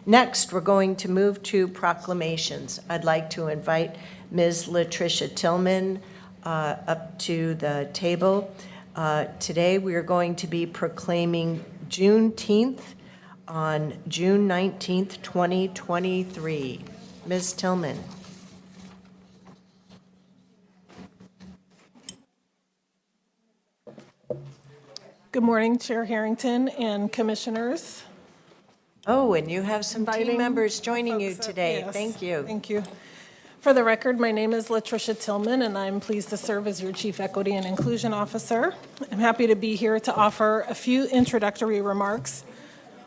Next, we're going to move to proclamations. I'd like to invite Ms. Latricia Tillman up to the table. Today, we are going to be proclaiming Juneteenth on June 19th, 2023. Ms. Tillman. Good morning, Chair Harrington and commissioners. Oh, and you have some team members joining you today. Yes, thank you. Thank you. For the record, my name is Latricia Tillman, and I'm pleased to serve as your Chief Equity and Inclusion Officer. I'm happy to be here to offer a few introductory remarks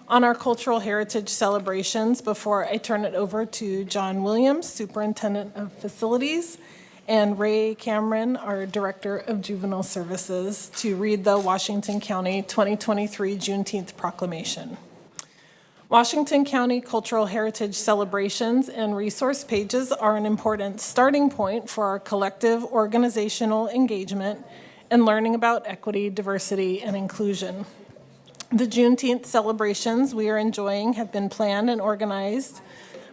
on our cultural heritage celebrations before I turn it over to John Williams, Superintendent of Facilities, and Ray Cameron, our Director of Juvenile Services, to read the Washington County 2023 Juneteenth Proclamation. Washington County Cultural Heritage celebrations and resource pages are an important starting point for our collective organizational engagement and learning about equity, diversity, and inclusion. The Juneteenth celebrations we are enjoying have been planned and organized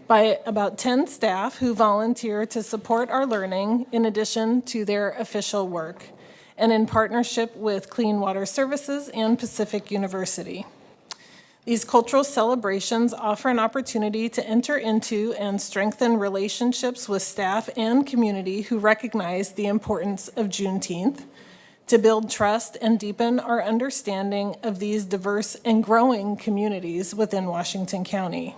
by about 10 staff who volunteer to support our learning in addition to their official work, and in partnership with Clean Water Services and Pacific University. These cultural celebrations offer an opportunity to enter into and strengthen relationships with staff and community who recognize the importance of Juneteenth, to build trust and deepen our understanding of these diverse and growing communities within Washington County.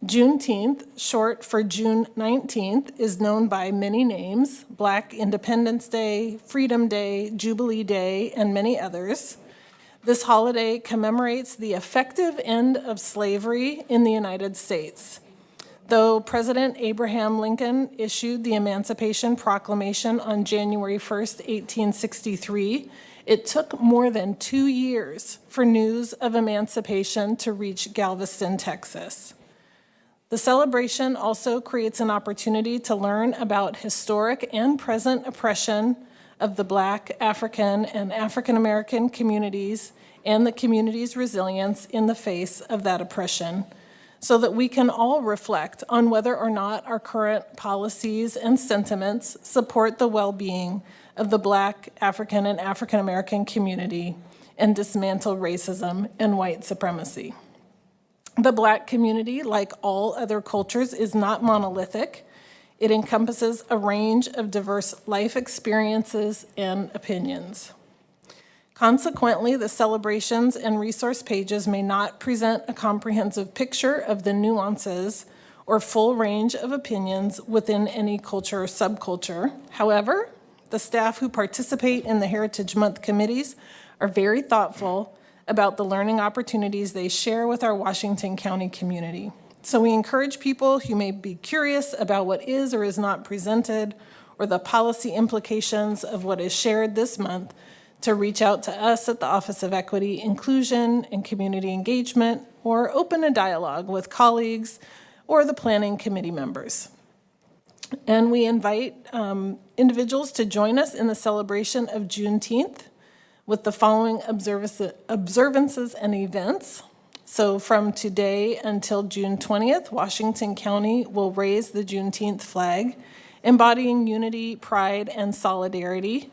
Juneteenth, short for June 19th, is known by many names: Black Independence Day, Freedom Day, Jubilee Day, and many others. This holiday commemorates the effective end of slavery in the United States. Though President Abraham Lincoln issued the Emancipation Proclamation on January 1st, 1863, it took more than 2 years for news of emancipation to reach Galveston, Texas. The celebration also creates an opportunity to learn about historic and present oppression of the Black, African, and African American communities and the community's resilience in the face of that oppression, so that we can all reflect on whether or not our current policies and sentiments support the well-being of the Black, African, and African American community and dismantle racism and white supremacy. The Black community, like all other cultures, is not monolithic. It encompasses a range of diverse life experiences and opinions. Consequently, the celebrations and resource pages may not present a comprehensive picture of the nuances or full range of opinions within any culture or subculture. However, the staff who participate in the Heritage Month committees are very thoughtful about the learning opportunities they share with our Washington County community. So we encourage people who may be curious about what is or is not presented or the policy implications of what is shared this month to reach out to us at the Office of Equity, Inclusion, and Community Engagement, or open a dialogue with colleagues or the planning committee members. And we invite individuals to join us in the celebration of Juneteenth with the following observances and events. So from today until June 20th, Washington County will raise the Juneteenth flag, embodying unity, pride, and solidarity.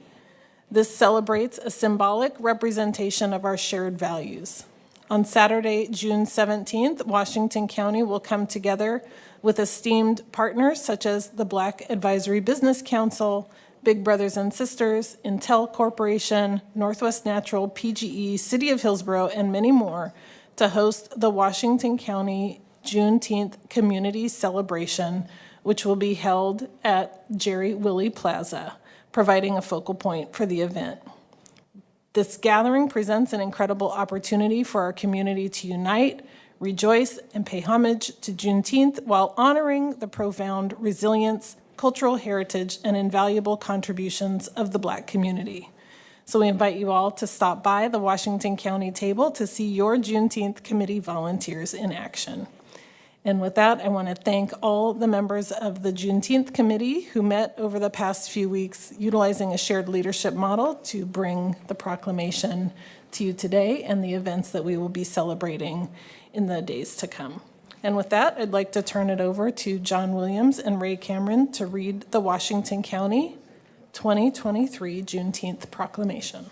This celebrates a symbolic representation of our shared values. On Saturday, June 17th, Washington County will come together with esteemed partners such as the Black Advisory Business Council, Big Brothers and Sisters, Intel Corporation, Northwest Natural, PGE, City of Hillsborough, and many more to host the Washington County Juneteenth Community Celebration, which will be held at Jerry Willey Plaza, providing a focal point for the event. This gathering presents an incredible opportunity for our community to unite, rejoice, and pay homage to Juneteenth while honoring the profound resilience, cultural heritage, and invaluable contributions of the Black community. So we invite you all to stop by the Washington County table to see your Juneteenth committee volunteers in action. And with that, I want to thank all the members of the Juneteenth committee who met over the past few weeks utilizing a shared leadership model to bring the proclamation to you today and the events that we will be celebrating in the days to come. And with that, I'd like to turn it over to John Williams and Ray Cameron to read the Washington County 2023 Juneteenth Proclamation.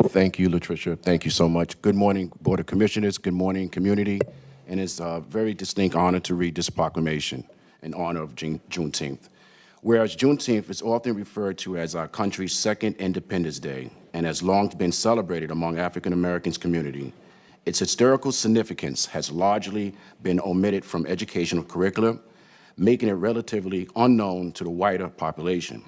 Thank you, Latricia. Thank you so much. Good morning, Board of Commissioners. Good morning, community. And it's a very distinct honor to read this proclamation in honor of Juneteenth. Whereas Juneteenth is often referred to as our country's second Independence Day and has long been celebrated among African Americans community, its historical significance has largely been omitted from educational curricula, making it relatively unknown to the wider population.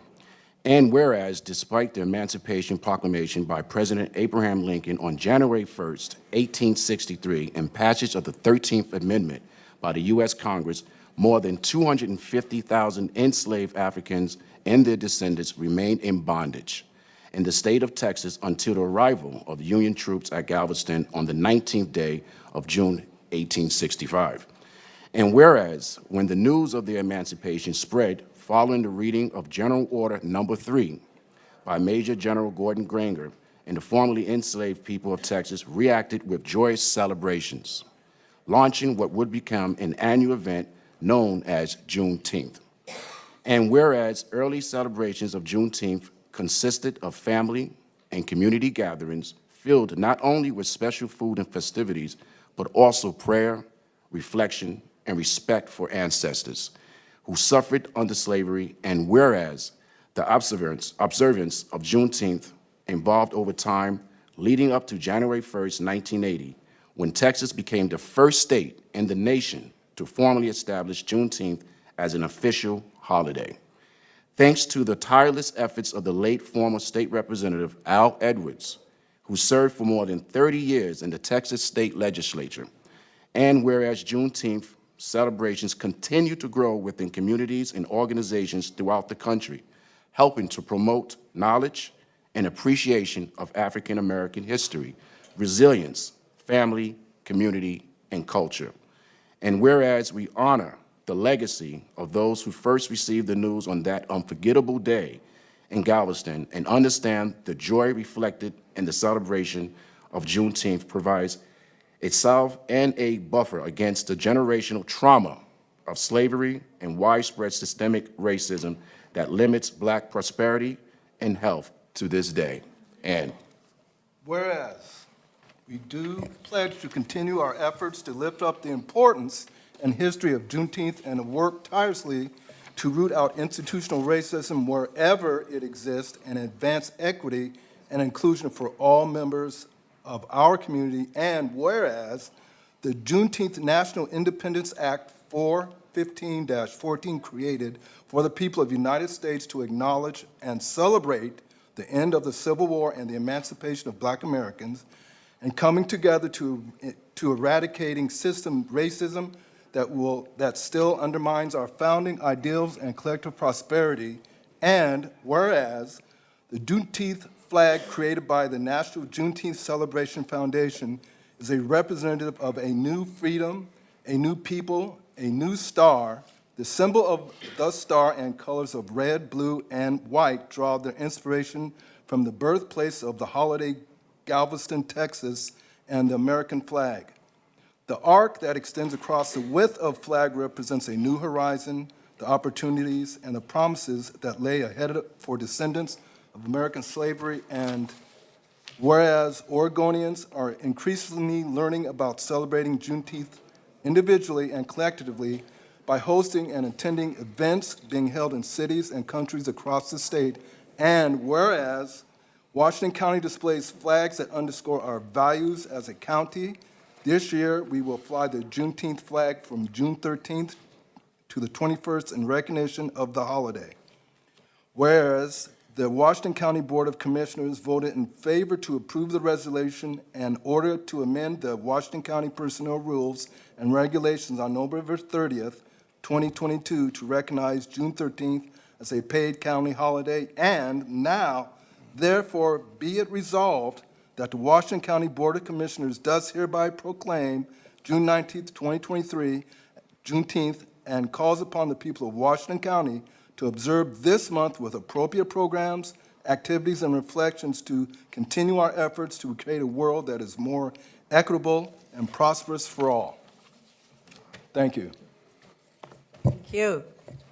And whereas, despite the Emancipation Proclamation by President Abraham Lincoln on January 1st, 1863, and passage of the 13th Amendment by the U.S. Congress, more than 250,000 enslaved Africans and their descendants remained in bondage in the state of Texas until the arrival of the Union troops at Galveston on the 19th day of June, 1865. And whereas, when the news of their emancipation spread following the reading of General Order No. 3 by Major General Gordon Granger, and the formerly enslaved people of Texas reacted with joyous celebrations, launching what would become an annual event known as Juneteenth. And whereas early celebrations of Juneteenth consisted of family and community gatherings filled not only with special food and festivities, but also prayer, reflection, and respect for ancestors who suffered under slavery, and whereas the observance of Juneteenth evolved over time leading up to January 1st, 1980, when Texas became the first state in the nation to formally establish Juneteenth as an official holiday. Thanks to the tireless efforts of the late former state representative Al Edwards, who served for more than 30 years in the Texas state legislature, and whereas Juneteenth celebrations continue to grow within communities and organizations throughout the country, helping to promote knowledge and appreciation of African American history, resilience, family, community, and culture. And whereas we honor the legacy of those who first received the news on that unforgettable day in Galveston and understand the joy reflected in the celebration of Juneteenth provides a salve and a buffer against the generational trauma of slavery and widespread systemic racism that limits Black prosperity and health to this day. And whereas we do pledge to continue our efforts to lift up the importance and history of Juneteenth and to work tirelessly to root out institutional racism wherever it exists and advance equity and inclusion for all members of our community, and whereas the Juneteenth National Independence Act 415-14 created for the people of the United States to acknowledge and celebrate the end of the Civil War and the emancipation of Black Americans, and coming together to eradicating system racism that still undermines our founding ideals and collective prosperity, and whereas the Juneteenth flag created by the National Juneteenth Celebration Foundation is a representative of a new freedom, a new people, a new star. The symbol of the star and colors of red, blue, and white draw their inspiration from the birthplace of the holiday, Galveston, Texas, and the American flag. The arc that extends across the width of flag represents a new horizon, the opportunities and the promises that lay ahead for descendants of American slavery, and whereas Oregonians are increasingly learning about celebrating Juneteenth individually and collectively by hosting and attending events being held in cities and countries across the state, and whereas Washington County displays flags that underscore our values as a county. This year, we will fly the Juneteenth flag from June 13th to the 21st in recognition of the holiday. Whereas the Washington County Board of Commissioners voted in favor to approve the resolution and order to amend the Washington County Personnel Rules and Regulations on November 30th, 2022 to recognize June 13th as a paid county holiday, and now, therefore, be it resolved that the Washington County Board of Commissioners does hereby proclaim June 19th, 2023, Juneteenth, and calls upon the people of Washington County to observe this month with appropriate programs, activities, and reflections to continue our efforts to create a world that is more equitable and prosperous for all. Thank you. Thank you.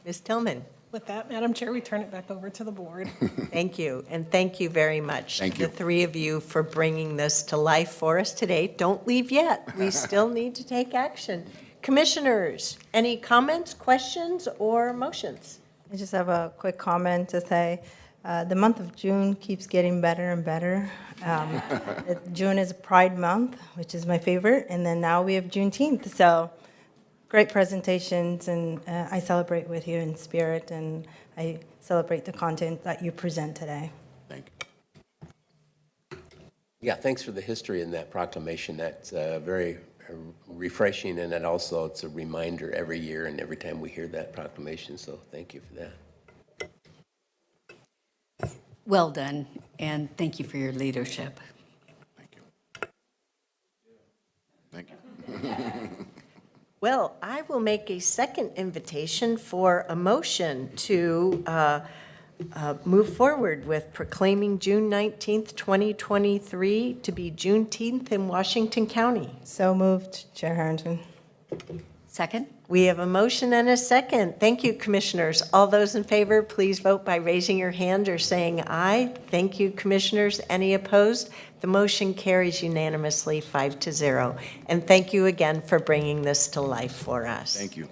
Ms. Tillman? With that, Madam Chair, we turn it back over to the board. Thank you, and thank you very much. Thank you. The three of you for bringing this to life for us today. Don't leave yet. We still need to take action. Commissioners, any comments, questions, or motions? I just have a quick comment to say. The month of June keeps getting better and better. June is Pride Month, which is my favorite, and then now we have Juneteenth. So great presentations, and I celebrate with you in spirit, and I celebrate the content that you present today. Thank you. Yeah, thanks for the history in that proclamation. That's very refreshing, and that also it's a reminder every year and every time we hear that proclamation. So thank you for that. Well done, and thank you for your leadership. Thank you. Thank you. Well, I will make a second invitation for a motion to move forward with proclaiming June 19th, 2023 to be Juneteenth in Washington County. So moved, Chair Harrington. Second? We have a motion and a second. Thank you, commissioners. All those in favor, please vote by raising your hand or saying aye. Thank you, commissioners. Any opposed? The motion carries unanimously 5-0. And thank you again for bringing this to life for us. Thank you.